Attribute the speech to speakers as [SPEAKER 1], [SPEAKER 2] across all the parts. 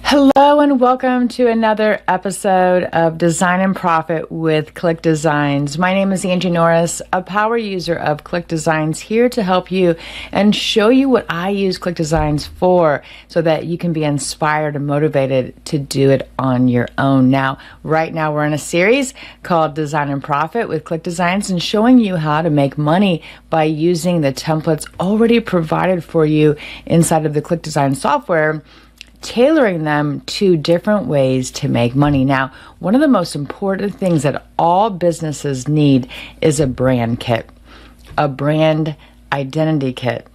[SPEAKER 1] Hello and welcome to another episode of Design and Profit with ClickDesigns. My name is Angie Norris, a power user of ClickDesigns, here to help you and show you what I use ClickDesigns for so that you can be inspired and motivated to do it on your own. Now, right now we're in a series called Design and Profit with ClickDesigns and showing you how to make money by using the templates already provided for you inside of the ClickDesigns software, tailoring them to different ways to make money. Now, one of the most important things that all businesses need is a brand kit, a brand identity kit,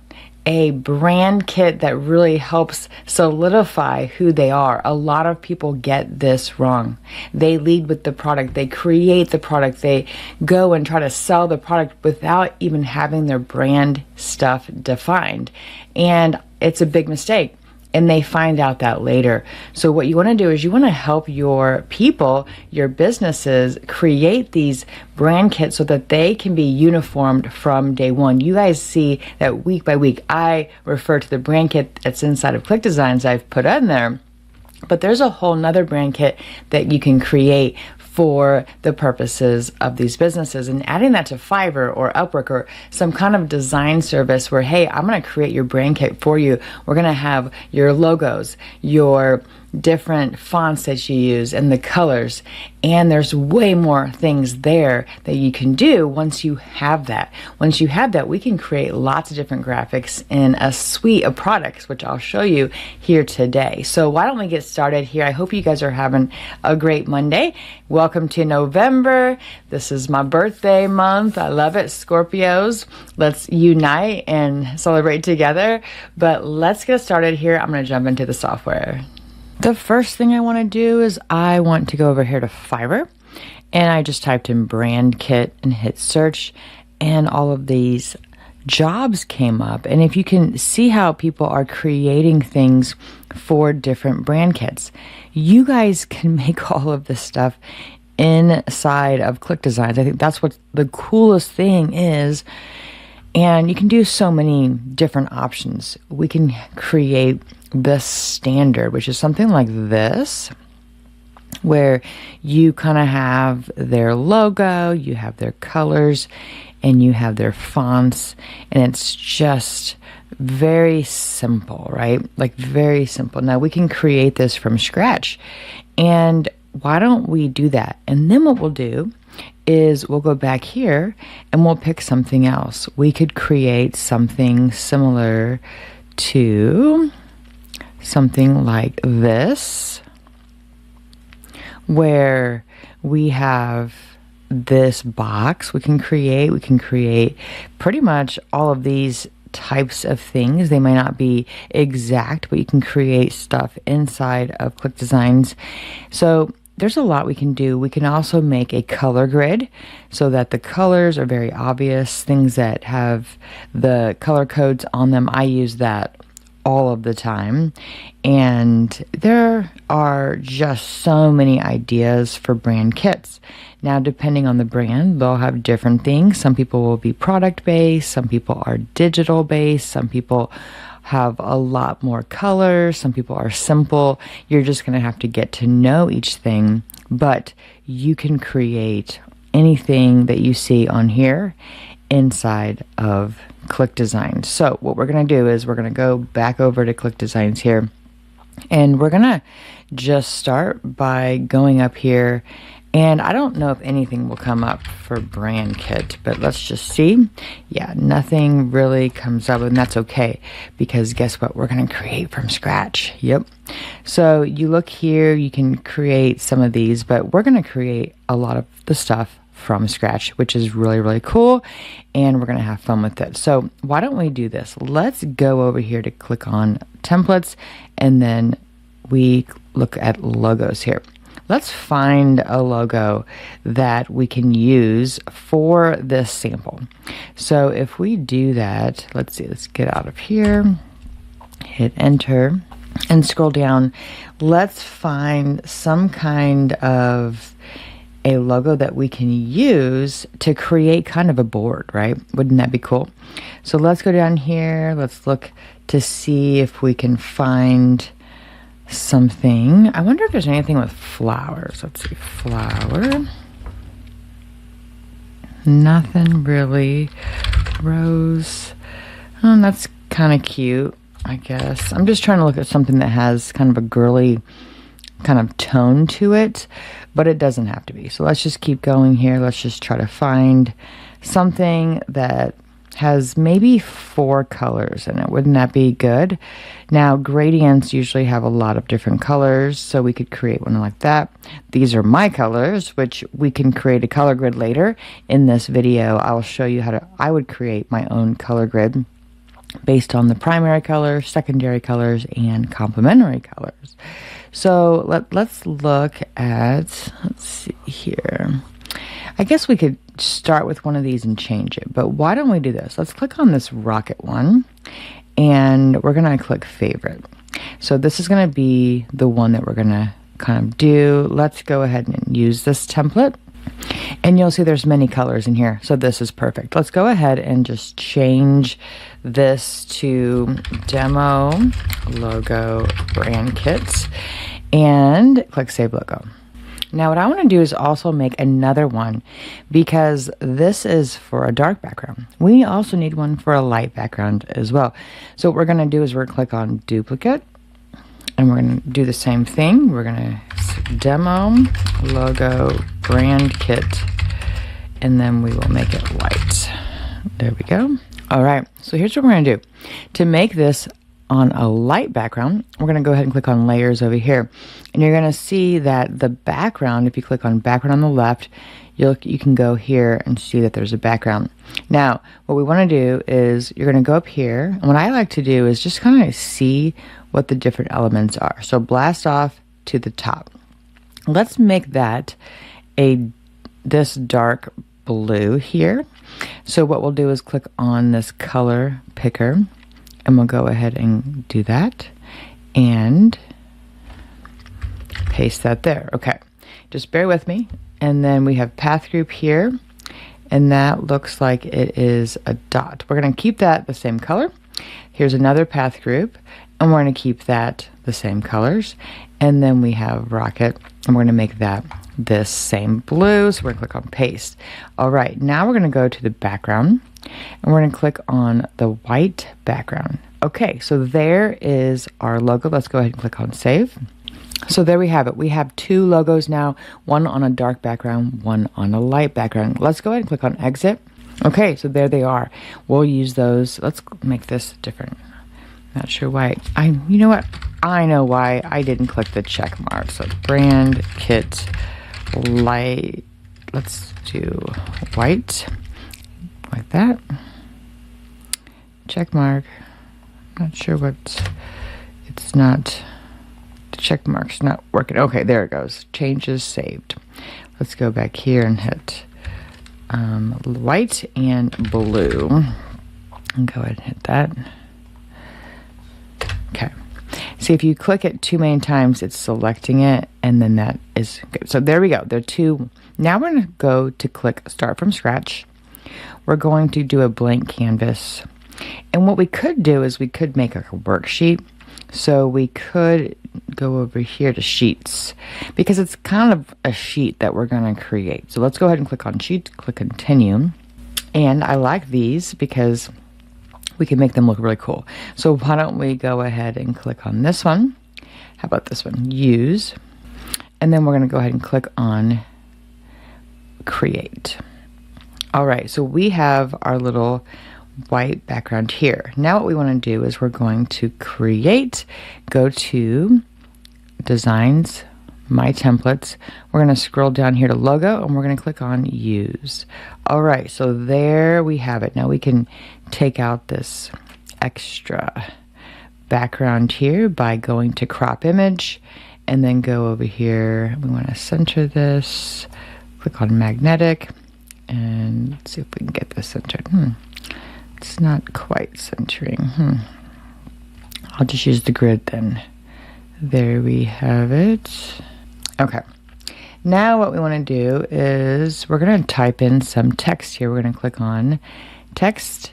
[SPEAKER 1] a brand kit that really helps solidify who they are. A lot of people get this wrong. They lead with the product, they create the product, they go and try to sell the product without even having their brand stuff defined. And it's a big mistake. And they find out that later. So what you want to do is you want to help your people, your businesses, create these brand kits so that they can be uniformed from day one. You guys see that week by week. I refer to the brand kit that's inside of ClickDesigns I've put in there. But there's a whole nother brand kit that you can create for the purposes of these businesses, and adding that to Fiverr or Upwork or some kind of design service where, hey, I'm going to create your brand kit for you. We're going to have your logos, your different fonts that you use, and the colors. And there's way more things there that you can do once you have that. Once you have that, we can create lots of different graphics in a suite of products, which I'll show you here today. So why don't we get started here? I hope you guys are having a great Monday. Welcome to November. This is my birthday month. I love it. Scorpios, let's unite and celebrate together. But let's get started here. I'm going to jump into the software. The first thing I want to do is I want to go over here to Fiverr, and I just typed in brand kit and hit search, and all of these jobs came up. And if you can see how people are creating things for different brand kits, you guys can make all of this stuff inside of ClickDesigns. I think that's what the coolest thing is. And you can do so many different options. We can create the standard, which is something like this, where you kind of have their logo, you have their colors, and you have their fonts, and it's just very simple, right? Like very simple. Now we can create this from scratch, and why don't we do that? And then what we'll do is we'll go back here and we'll pick something else. We could create something similar to something like this, where we have this box we can create pretty much all of these types of things. They may not be exact, but you can create stuff inside of ClickDesigns. So there's a lot we can do. We can also make a color grid so that the colors are very obvious, things that have the color codes on them. I use that all of the time. And there are just so many ideas for brand kits. Now, depending on the brand, they'll have different things. Some people will be product-based, some people are digital-based, some people have a lot more colors, some people are simple. You're just going to have to get to know each thing, but you can create anything that you see on here inside of ClickDesigns. So what we're going to do is we're going to go back over to ClickDesigns here, and we're going to just start by going up here. And I don't know if anything will come up for brand kit, but let's just see. Yeah, nothing really comes up, and that's okay, because guess what? We're going to create from scratch. Yep. So you look here, you can create some of these, but we're going to create a lot of the stuff from scratch, which is really, really cool, and we're going to have fun with it. So why don't we do this? Let's go over here to click on templates, and then we look at logos here. Let's find a logo that we can use for this sample. So if we do that, let's see, let's get out of here, hit enter, and scroll down. Let's find some kind of a logo that we can use to create kind of a board, right? Wouldn't that be cool? So let's go down here. Let's look to see if we can find something. I wonder if there's anything with flowers. Let's see, flower. Nothing really. Rose. Oh, that's kind of cute, I guess. I'm just trying to look at something that has kind of a girly kind of tone to it, but it doesn't have to be. So let's just keep going here. Let's just try to find something that has maybe 4 colors in it. Wouldn't that be good? Now, gradients usually have a lot of different colors, so we could create one like that. These are my colors, which we can create a color grid later. In this video, I'll show you how I would create my own color grid based on the primary colors, secondary colors, and complementary colors. So let's look at, let's see here. I guess we could start with one of these and change it, but why don't we do this? Let's click on this rocket one, and we're going to click favorite. So this is going to be the one that we're going to kind of do. Let's go ahead and use this template, and you'll see there's many colors in here, so this is perfect. Let's go ahead and just change this to demo logo brand kit and click save logo. Now what I want to do is also make another one, because this is for a dark background. We also need one for a light background as well. So what we're going to do is we're going to click on duplicate, and we're going to do the same thing. We're going to demo logo brand kit, and then we will make it white. There we go. All right, so here's what we're going to do. To make this on a light background, we're going to go ahead and click on layers over here, and you're going to see that the background, if you click on background on the left, you can go here and see that there's a background. Now what we want to do is you're going to go up here, and what I like to do is just kind of see what the different elements are. So blast off to the top. Let's make that this dark blue here. So what we'll do is click on this color picker, and we'll go ahead and do that and paste that there. Okay, just bear with me. And then we have path group here, and that looks like it is a dot. We're going to keep that the same color. Here's another path group, and we're going to keep that the same colors. And then we have rocket, and we're going to make that this same blue. So we're going to click on paste. All right, now we're going to go to the background, and we're going to click on the white background. Okay, so there is our logo. Let's go ahead and click on save. So there we have it. We have 2 logos now, one on a dark background, one on a light background. Let's go ahead and click on exit. Okay, so there they are. We'll use those. Let's make this different. Not sure why. You know what? I know why I didn't click the check mark. So brand kit light. Let's do white like that. Check mark. Not sure what. It's not. The check mark's not working. Okay, there it goes. Changes saved. Let's go back here and hit white and blue. And go ahead and hit that. Okay. See, if you click it too many times, it's selecting it, and then that is good. So there we go. There are 2. Now we're going to go to click Start from Scratch. We're going to do a blank canvas. And what we could do is we could make a worksheet. So we could go over here to Sheets, because it's kind of a sheet that we're going to create. So let's go ahead and click on Sheet, click Continue. And I like these because we can make them look really cool. So why don't we go ahead and click on this one? How about this one? Use. And then we're going to go ahead and click on Create. All right, so we have our little white background here. Now what we want to do is we're going to create, go to Designs, My Templates. We're going to scroll down here to Logo, and we're going to click on Use. All right, so there we have it. Now we can take out this extra background here by going to Crop Image, and then go over here. We want to center this, click on Magnetic, and let's see if we can get this centered. It's not quite centering. I'll just use the grid then. There we have it. Okay. Now what we want to do is we're going to type in some text here. We're going to click on Text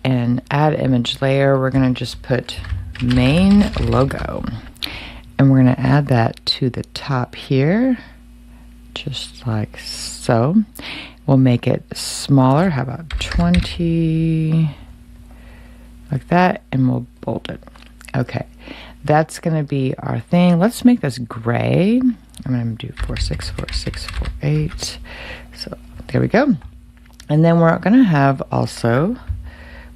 [SPEAKER 1] and Add Image Layer. We're going to just put Main Logo. And we're going to add that to the top here, just like so. We'll make it smaller. How about 20, like that, and we'll bold it. Okay, that's going to be our thing. Let's make this gray. I'm going to do 4, 6, 4, 6, 4, 8. So there we go. And then we're going to have also,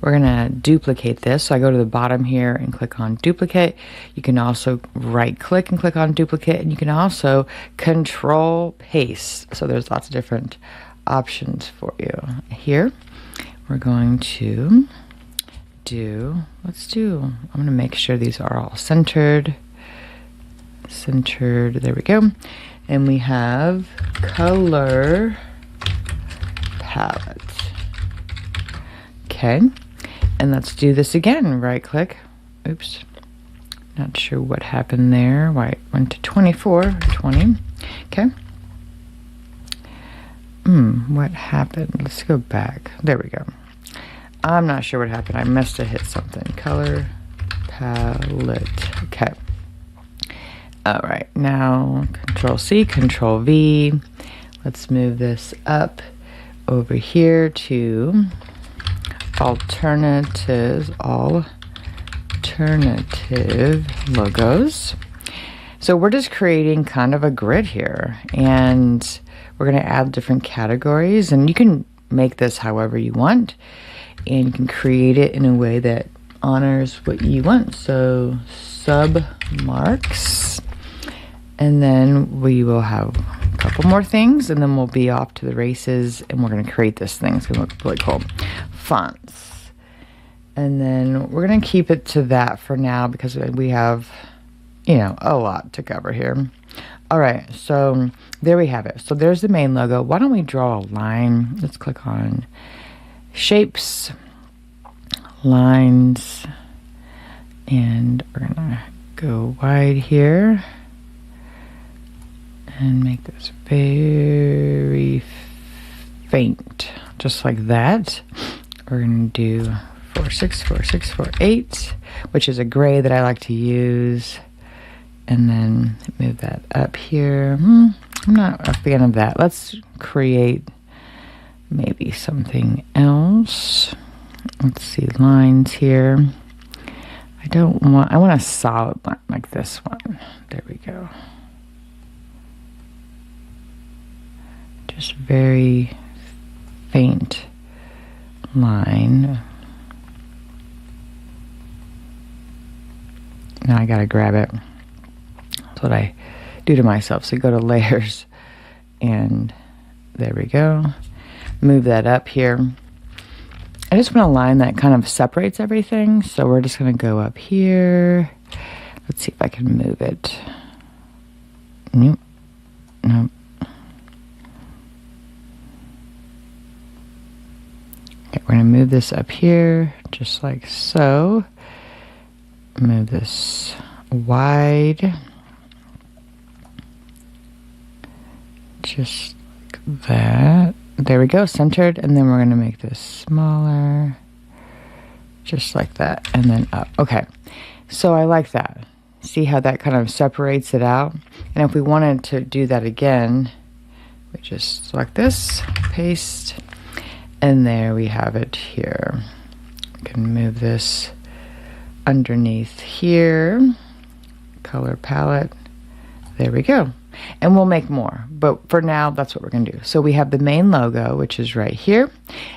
[SPEAKER 1] we're going to duplicate this. So I go to the bottom here and click on duplicate. You can also right click and click on duplicate, and you can also control paste. So there's lots of different options for you. Here we're going to I'm going to make sure these are all centered. There we go. And we have color palette. Okay. And let's do this again. Right click. Oops. Not sure what happened there. Why it went to 24, 20. Okay. What happened? Let's go back. There we go. I'm not sure what happened. I must have hit something. Color palette. Okay. All right. Now Control C, Control V. Let's move this up over here to alternative logos. So we're just creating kind of a grid here, and we're going to add different categories, and you can make this however you want, and you can create it in a way that honors what you want. So sub marks, and then we will have a couple more things, and then we'll be off to the races, and we're going to create this thing. It's going to look really cool. Fonts, and then we're going to keep it to that for now because we have, you know, a lot to cover here. All right, so there we have it. So there's the main logo. Why don't we draw a line? Let's click on shapes, lines, and we're gonna go wide here and make this very faint, just like that. We're gonna do 4, 6, 4, 6, 4, 8, which is a gray that I like to use. And then move that up here. I'm not a fan of that. Let's create maybe something else. Let's see, lines here. I want a solid line like this one. There we go. Just very faint line. Now I gotta grab it. What I do to myself. So go to layers, and there we go. Move that up here. I just want a line that kind of separates everything. So we're just going to go up here. Let's see if I can move it. Nope. Nope. Okay, we're going to move this up here just like so. Move this wide. Just like that. There we go, centered. And then we're going to make this smaller, just like that, and then up. Okay, so I like that. See how that kind of separates it out? And if we wanted to do that again, we just select this, paste, and there we have it here. We can move this underneath here. Color palette. There we go. And we'll make more, but for now, that's what we're going to do. So we have the main logo, which is right here.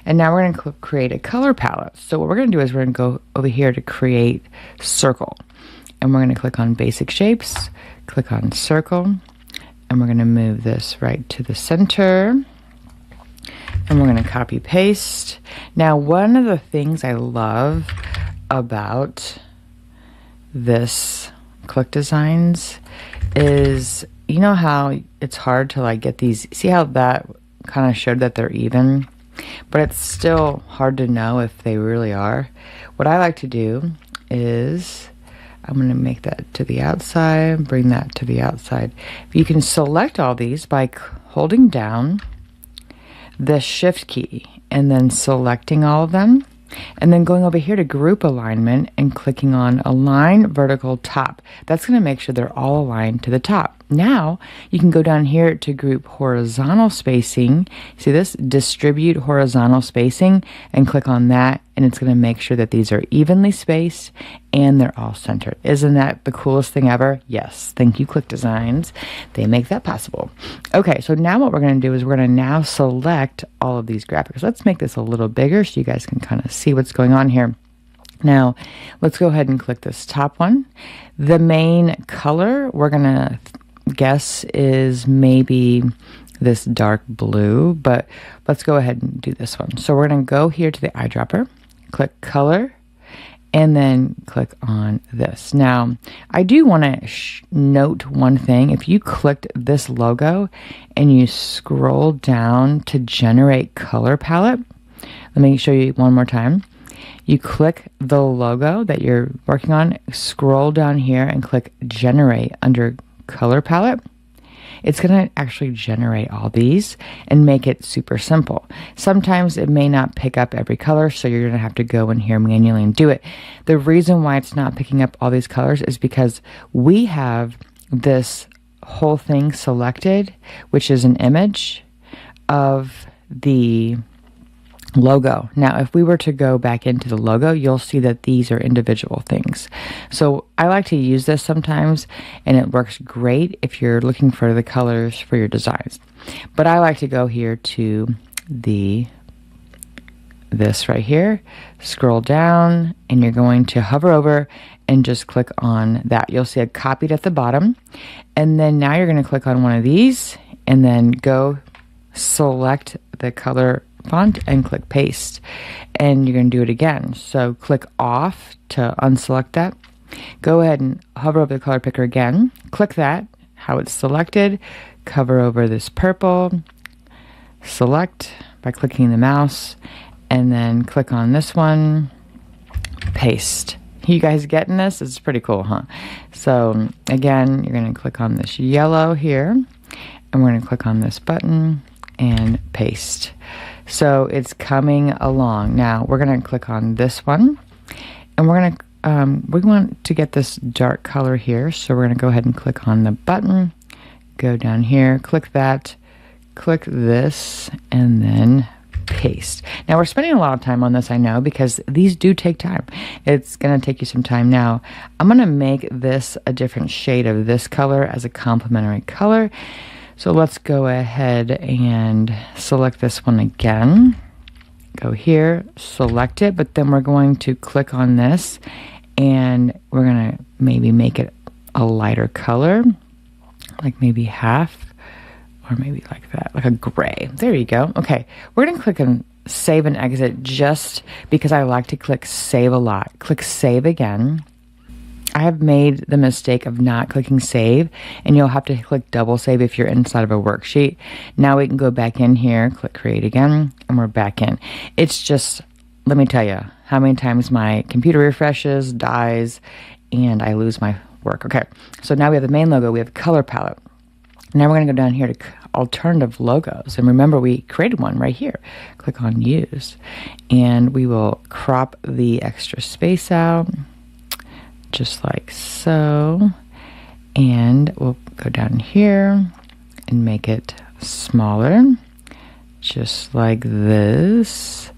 [SPEAKER 1] And now we're going to create a color palette. So what we're going to do is we're going to go over here to create circle. And we're going to click on basic shapes, click on circle, and we're going to move this right to the center. And we're going to copy paste. Now, one of the things I love about this ClickDesigns is, you know how it's hard to like get these, see how that kind of showed that they're even, but it's still hard to know if they really are. What I like to do is I'm going to make that to the outside, bring that to the outside. You can select all these by holding down the shift key and then selecting all of them. And then going over here to group alignment and clicking on align vertical top. That's going to make sure they're all aligned to the top. Now you can go down here to group horizontal spacing. See this? Distribute horizontal spacing, and click on that, and it's going to make sure that these are evenly spaced and they're all centered. Isn't that the coolest thing ever? Yes. Thank you, ClickDesigns. They make that possible. Okay, so now what we're going to do is we're going to now select all of these graphics. Let's make this a little bigger so you guys can kind of see what's going on here. Now, let's go ahead and click this top one. The main color we're going to guess is maybe this dark blue, but let's go ahead and do this one. So we're going to go here to the eyedropper, click color, and then click on this. Now, I do want to note one thing. If you clicked this logo and you scroll down to generate color palette, let me show you one more time. You click the logo that you're working on, scroll down here and click generate under color palette. It's going to actually generate all these and make it super simple. Sometimes it may not pick up every color, so you're going to have to go in here manually and do it. The reason why it's not picking up all these colors is because we have this whole thing selected, which is an image of the logo. Now, if we were to go back into the logo, you'll see that these are individual things. So I like to use this sometimes, and it works great if you're looking for the colors for your designs. But I like to go here to this right here, scroll down, and you're going to hover over and just click on that. You'll see it copied at the bottom. And then now you're going to click on one of these and then go select the color font and click paste, and you're going to do it again. So click off to unselect that. Go ahead and hover over the color picker again, click that, how it's selected, cover over this purple, select by clicking the mouse, and then click on this one, paste. You guys getting this? It's pretty cool, huh? So again, you're going to click on this yellow here, and we're going to click on this button and paste. So it's coming along. Now we're going to click on this one, and we're going to we want to get this dark color here, so we're going to go ahead and click on the button, go down here, click that, click this, and then paste. Now we're spending a lot of time on this, I know, because these do take time. It's going to take you some time. Now I'm going to make this a different shade of this color as a complementary color. So let's go ahead and select this one again. Go here, select it, but then we're going to click on this, and we're going to maybe make it a lighter color, like maybe half, or maybe like that, like a gray. There you go. Okay, we're going to click on save and exit just because I like to click save a lot. Click save again. I have made the mistake of not clicking save, and you'll have to click double save if you're inside of a worksheet. Now we can go back in here, click create again, and we're back in. It's just, let me tell you how many times my computer refreshes, dies, and I lose my work. Okay, so now we have the main logo, we have color palette. Now we're going to go down here to alternative logos, and remember we created one right here. Click on use, and we will crop the extra space out, just like so, and we'll go down here and make it smaller, just like this.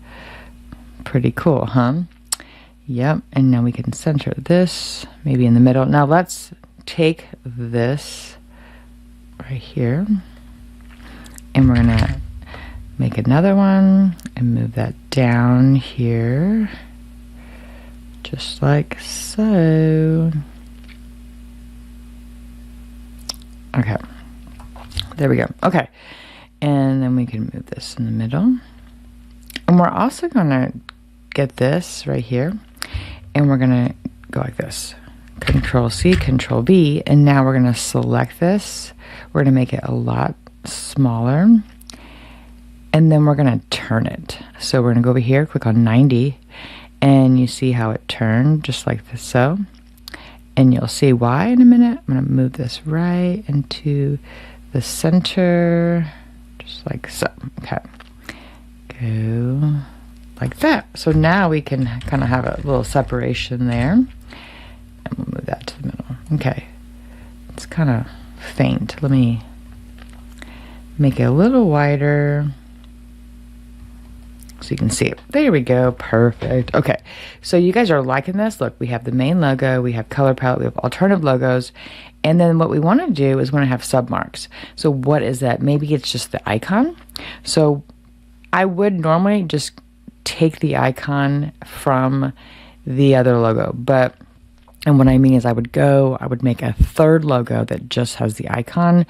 [SPEAKER 1] Pretty cool, huh? Yep, and now we can center this, maybe in the middle. Now let's take this right here, and we're gonna make another one and move that down here. Just like so. Okay, there we go. Okay, and then we can move this in the middle. And we're also gonna get this right here, and we're gonna go like this. Control C, Control V, and now we're gonna select this. We're gonna make it a lot smaller, and then we're gonna turn it. So we're gonna go over here, click on 90, and you see how it turned just like this, so. And you'll see why in a minute. I'm going to move this right into the center, just like so. Okay. Go like that. So now we can kind of have a little separation there. And we'll move that to the middle. Okay. It's kind of faint. Let me make it a little wider so you can see it. There we go. Perfect. Okay. So you guys are liking this. Look, we have the main logo, we have color palette, we have alternative logos. And then what we want to do is we want to have submarks. So what is that? Maybe it's just the icon. So I would normally just take the icon from the other logo, and what I mean is I would make a third logo that just has the icon,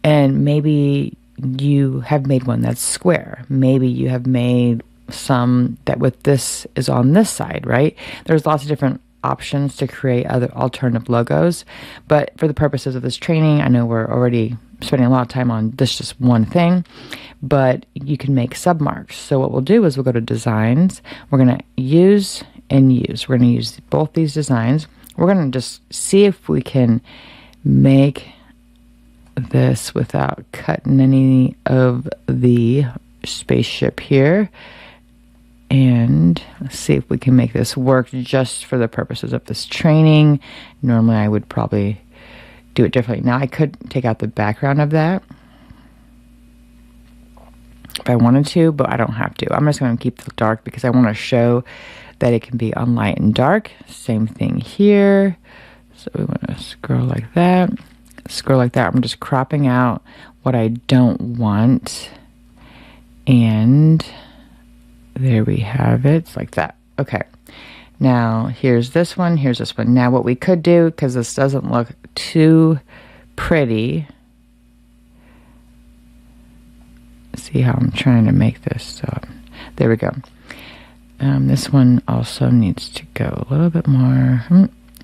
[SPEAKER 1] and maybe you have made one that's square. Maybe you have made some that with this is on this side, right? There's lots of different options to create other alternative logos, but for the purposes of this training, I know we're already spending a lot of time on this just one thing, but you can make submarks. So what we'll do is we'll go to designs. We're going to use and use. We're going to use both these designs. We're going to just see if we can make this without cutting any of the spaceship here. And let's see if we can make this work just for the purposes of this training. Normally I would probably do it differently. Now I could take out the background of that if I wanted to, but I don't have to. I'm just going to keep the dark because I want to show that it can be on light and dark. Same thing here. So we want to scroll like that. Scroll like that. I'm just cropping out what I don't want. And there we have it. It's like that. Okay. Now here's this one. Here's this one. Now what we could do, because this doesn't look too pretty. See how I'm trying to make this. So there we go. This one also needs to go a little bit more.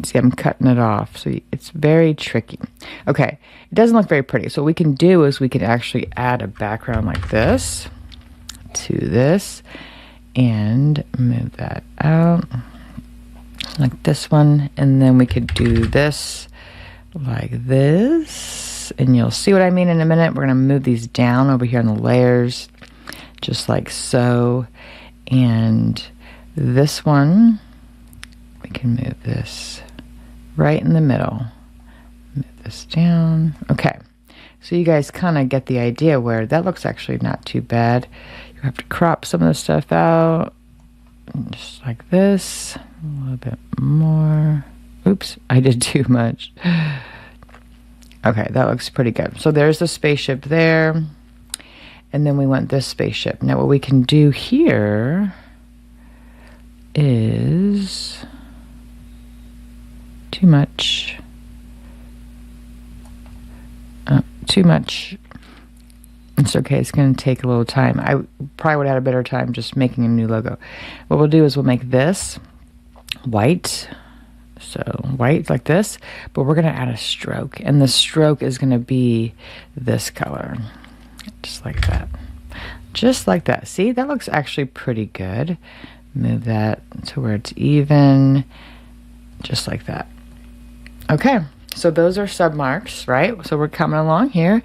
[SPEAKER 1] See, I'm cutting it off. So it's very tricky. Okay. It doesn't look very pretty. So what we can do is we can actually add a background like this to this and move that out like this one. And then we could do this like this. And you'll see what I mean in a minute. We're going to move these down over here on the layers just like so. And this one, we can move this right in the middle. Move this down. Okay. So you guys kind of get the idea where that looks actually not too bad. You have to crop some of the stuff out. Just like this. A little bit more. Oops, I did too much. Okay, that looks pretty good. So there's the spaceship there. And then we want this spaceship. Now what we can do here is too much. Too much. It's okay. It's going to take a little time. I probably would have had a better time just making a new logo. What we'll do is we'll make this white. So white like this. But we're going to add a stroke. And the stroke is going to be this color. Just like that. Just like that. See, that looks actually pretty good. Move that to where it's even. Just like that. Okay. So those are submarks, right? So we're coming along here.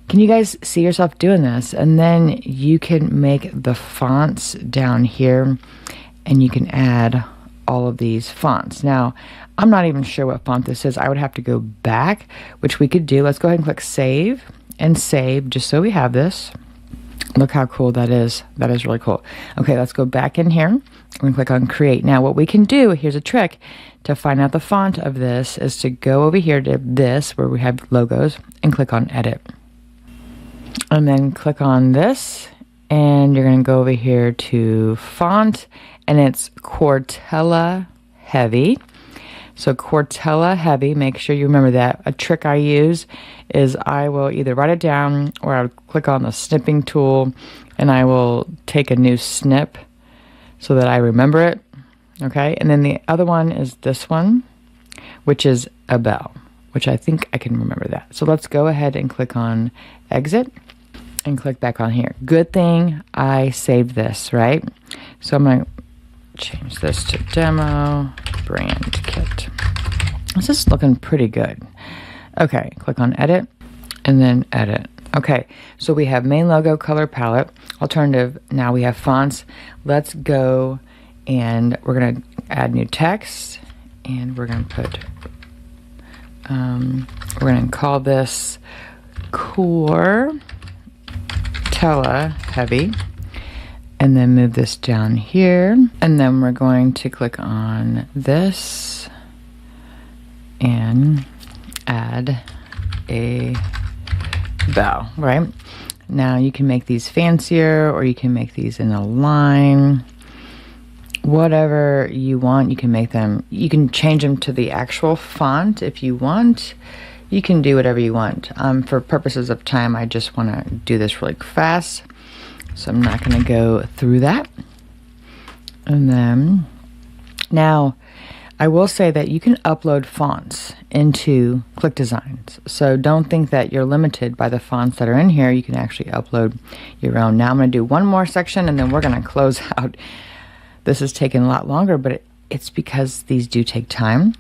[SPEAKER 1] Can you guys see yourself doing this? And then you can make the fonts down here and you can add all of these fonts. Now, I'm not even sure what font this is. I would have to go back, which we could do. Let's go ahead and click save and save just so we have this. Look how cool that is. That is really cool. Okay, let's go back in here. We're going to click on create. Now what we can do, here's a trick to find out the font of this, is to go over here to this where we have logos and click on edit. And then click on this and you're going to go over here to font and it's Cortella Heavy. So Cortella Heavy, make sure you remember that. A trick I use is I will either write it down or I'll click on the snipping tool and I will take a new snip so that I remember it. Okay, and then the other one is this one, which is a bell, which I think I can remember that. So let's go ahead and click on exit and click back on here. Good thing I saved this, right? So I'm going to change this to demo brand kit. This is looking pretty good. Okay, click on edit and then edit. Okay, so we have main logo, color palette, alternative. Now we have fonts. Let's go and we're going to add new text, and we're going to put, we're going to call this Core Tele Heavy, and then move this down here. And then we're going to click on this and add a bell, right? Now you can make these fancier, or you can make these in a line. Whatever you want, you can make them. You can change them to the actual font if you want. You can do whatever you want. For purposes of time, I just want to do this really fast, so I'm not going to go through that. And then now I will say that you can upload fonts into ClickDesigns. So don't think that you're limited by the fonts that are in here. You can actually upload your own. Now I'm going to do one more section, and then we're going to close out. This is taking a lot longer, but it's because these do take time.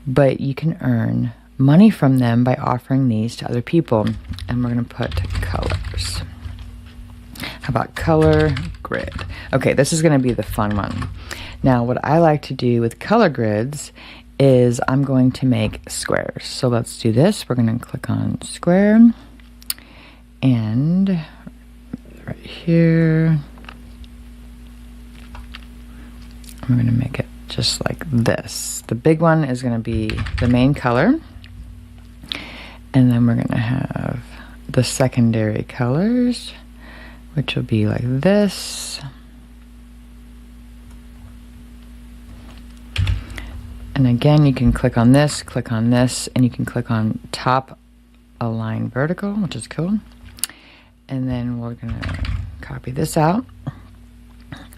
[SPEAKER 1] But you can earn money from them by offering these to other people. And we're going to put colors. How about color grid? Okay, this is going to be the fun one. Now, what I like to do with color grids is I'm going to make squares. So let's do this. We're going to click on square, and right here, I'm going to make it just like this. The big one is going to be the main color, and then we're going to have the secondary colors, which will be like this. And again, you can click on this, and you can click on top align vertical, which is cool. And then we're gonna copy this out,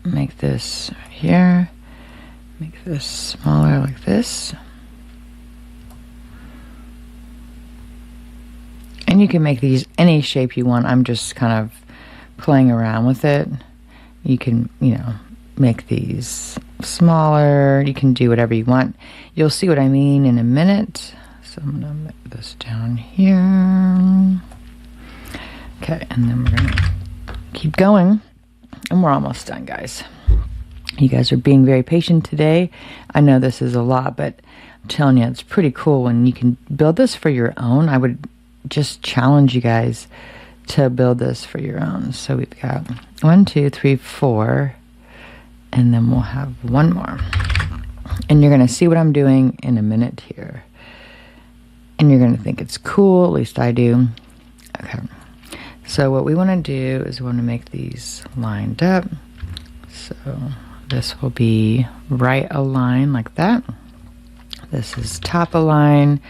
[SPEAKER 1] make this right here, make this smaller like this. And you can make these any shape you want. I'm just kind of playing around with it. You can, make these smaller. You can do whatever you want. You'll see what I mean in a minute. So I'm gonna move this down here. Okay, and then we're gonna keep going, and we're almost done, guys. You guys are being very patient today. I know this is a lot, but I'm telling you, it's pretty cool when you can build this for your own. I would just challenge you guys to build this for your own. So we've got 1, 2, 3, 4, and then we'll have one more. And you're gonna see what I'm doing in a minute here. And you're gonna think it's cool, at least I do. Okay. So what we wanna do is we wanna make these lined up. So this will be right align like that. This is top align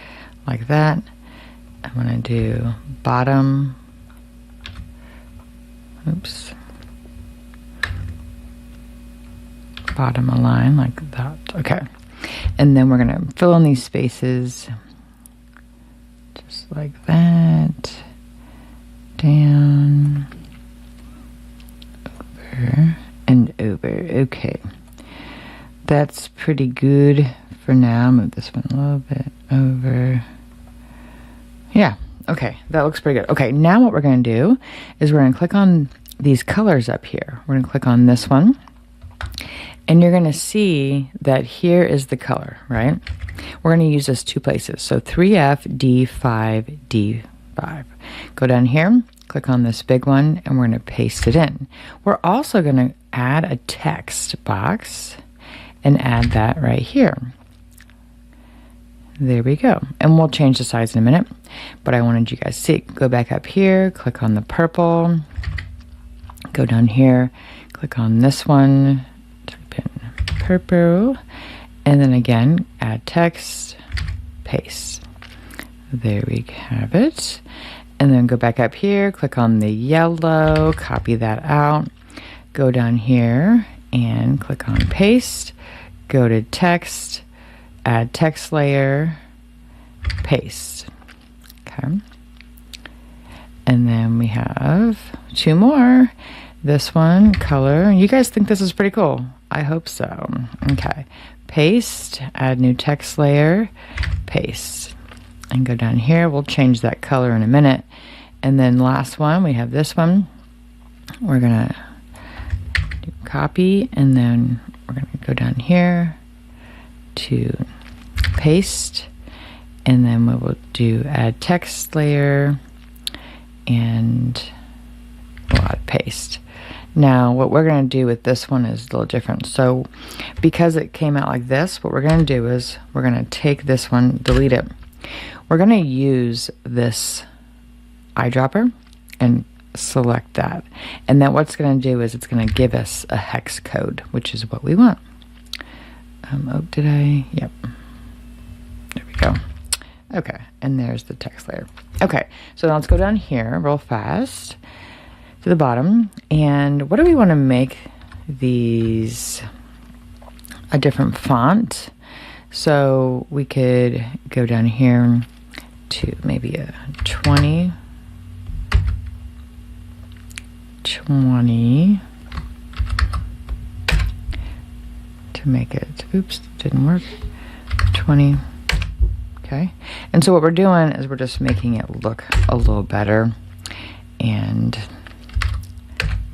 [SPEAKER 1] like that. I'm gonna do bottom. Oops. Bottom align like that. Okay. And then we're going to fill in these spaces just like that. Down. Over and over. Okay. That's pretty good for now. Move this one a little bit over. Yeah. Okay. That looks pretty good. Okay. Now what we're going to do is we're going to click on these colors up here. We're going to click on this one. And you're going to see that here is the color, right? We're going to use this 2 places. So 3F, D5, D5. Go down here, click on this big one, and we're going to paste it in. We're also going to add a text box and add that right here. There we go. And we'll change the size in a minute, but I wanted you guys to see. Go back up here, click on the purple, go down here, click on this one, type in purple, and then again, add text, paste. There we have it. And then go back up here, click on the yellow, copy that out, go down here and click on paste, go to text, add text layer, paste. Okay. And then we have 2 more. This one, color. You guys think this is pretty cool? I hope so. Okay. Paste, add new text layer, paste. And go down here. We'll change that color in a minute. And then last one, we have this one. We're gonna do copy, and then we're gonna go down here to paste, and then we will do add text layer, and we'll add paste. Now what we're going to do with this one is a little different. So because it came out like this, what we're going to do is we're going to take this one, delete it. We're going to use this eyedropper and select that. And then what's going to do is it's going to give us a hex code, which is what we want. Oh, did I? Yep. There we go. Okay, and there's the text layer. Okay, so now let's go down here real fast to the bottom. And what do we want to make these a different font? So we could go down here to maybe a 20 to make it, oops, didn't work, 20. Okay, and so what we're doing is we're just making it look a little better, and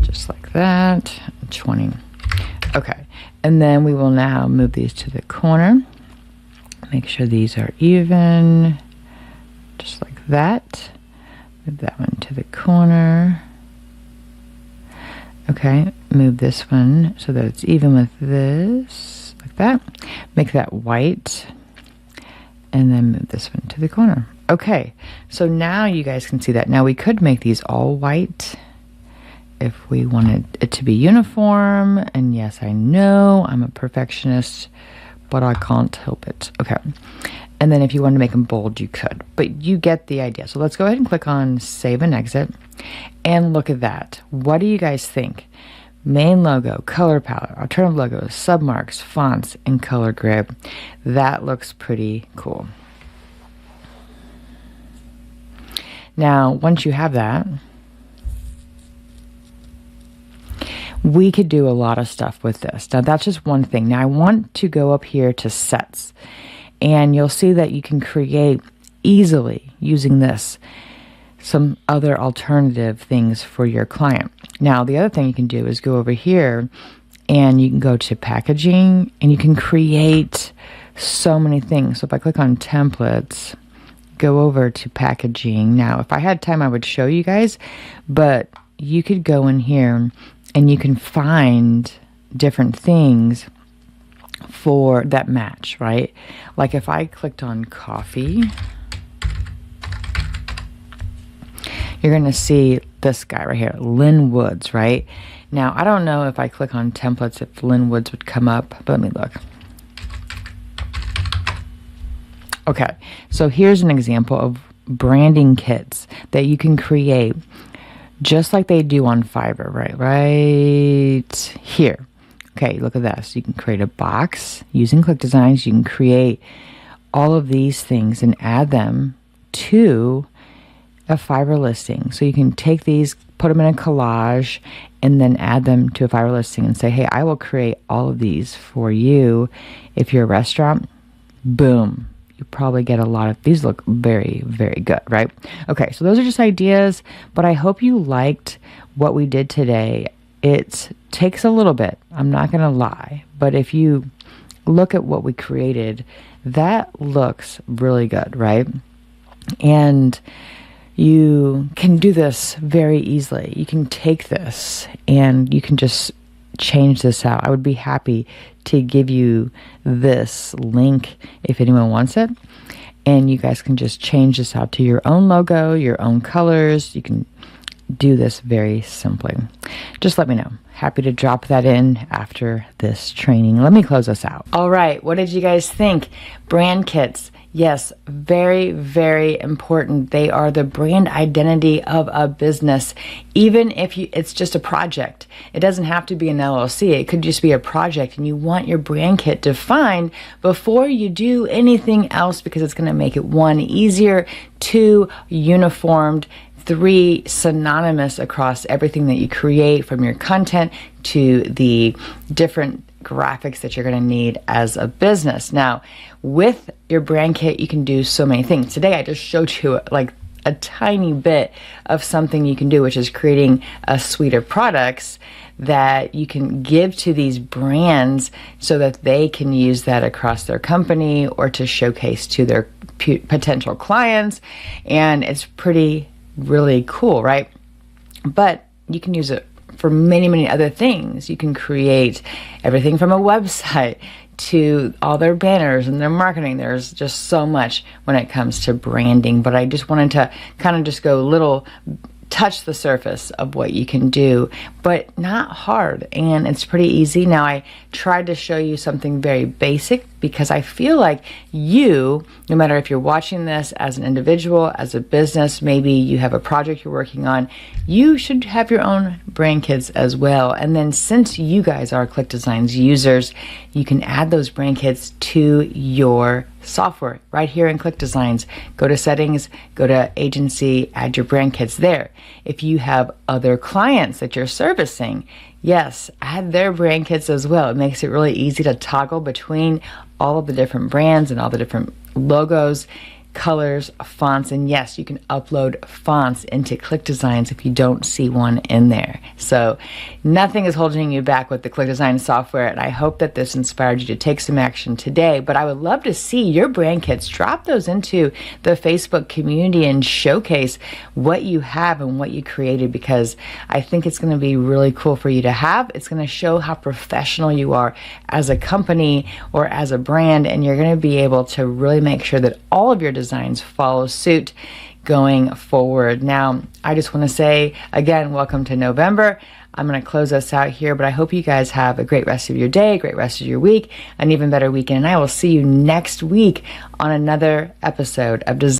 [SPEAKER 1] just like that, 20. Okay, and then we will now move these to the corner. Make sure these are even, just like that. Move that one to the corner. Okay, move this one so that it's even with this, like that. Make that white. And then move this one to the corner. Okay, so now you guys can see that. Now we could make these all white if we wanted it to be uniform. And yes, I know I'm a perfectionist, but I can't help it. Okay, and then if you wanted to make them bold, you could. But you get the idea. So let's go ahead and click on Save and Exit. And look at that. What do you guys think? Main logo, color palette, alternative logos, submarks, fonts, and color grid. That looks pretty cool. Now, once you have that, we could do a lot of stuff with this. Now, that's just one thing. Now, I want to go up here to sets, and you'll see that you can create easily using this some other alternative things for your client. Now, the other thing you can do is go over here and you can go to packaging and you can create so many things. So if I click on templates, go over to packaging. Now, if I had time, I would show you guys, but you could go in here and you can find different things for that match, right? Like if I clicked on coffee, you're going to see this guy right here, Lynn Woods, right? Now, I don't know if I click on templates if Lynn Woods would come up, but let me look. Okay, so here's an example of branding kits that you can create just like they do on Fiverr, right here. Okay, look at this. You can create a box using ClickDesigns. You can create all of these things and add them to a Fiverr listing. So you can take these, put them in a collage, and then add them to a Fiverr listing and say, hey, I will create all of these for you. If you're a restaurant, boom. You probably get a lot of these. Look very, very good, right? Okay, so those are just ideas, but I hope you liked what we did today. It takes a little bit, I'm not gonna lie, but if you look at what we created, that looks really good, right? And you can do this very easily. You can take this and you can just change this out. I would be happy to give you this link if anyone wants it. And you guys can just change this out to your own logo, your own colors. You can do this very simply. Just let me know. Happy to drop that in after this training. Let me close us out. All right. What did you guys think? Brand kits. Yes, very, very important. They are the brand identity of a business. Even if it's just a project, it doesn't have to be an LLC. It could just be a project, and you want your brand kit defined before you do anything else because it's going to make it 1, easier, 2, uniformed, 3, synonymous across everything that you create, from your content to the different graphics that you're going to need as a business. Now, with your brand kit, you can do so many things. Today, I just showed you like a tiny bit of something you can do, which is creating a suite of products that you can give to these brands so that they can use that across their company or to showcase to their potential clients. And it's really cool, right? But you can use it for many, many other things. You can create everything from a website to all their banners and their marketing. There's just so much when it comes to branding, but I just wanted to kind of just go touch the surface of what you can do, but not hard, and it's pretty easy. Now, I tried to show you something very basic because I feel like you, no matter if you're watching this as an individual, as a business, maybe you have a project you're working on, you should have your own brand kits as well. And then since you guys are ClickDesigns users, you can add those brand kits to your software right here in ClickDesigns. Go to settings, go to agency, add your brand kits there. If you have other clients that you're servicing, yes, add their brand kits as well. It makes it really easy to toggle between all of the different brands and all the different logos, colors, fonts, and yes, you can upload fonts into ClickDesigns if you don't see one in there. So nothing is holding you back with the ClickDesigns software, and I hope that this inspired you to take some action today. But I would love to see your brand kits. Drop those into the Facebook community and showcase what you have and what you created, because I think it's going to be really cool for you to have. It's going to show how professional you are as a company or as a brand, and you're going to be able to really make sure that all of your designs follow suit going forward. Now, I just want to say again, welcome to November. I'm going to close us out here, but I hope you guys have a great rest of your day, great rest of your week, an even better weekend. And I will see you next week on another episode of Design.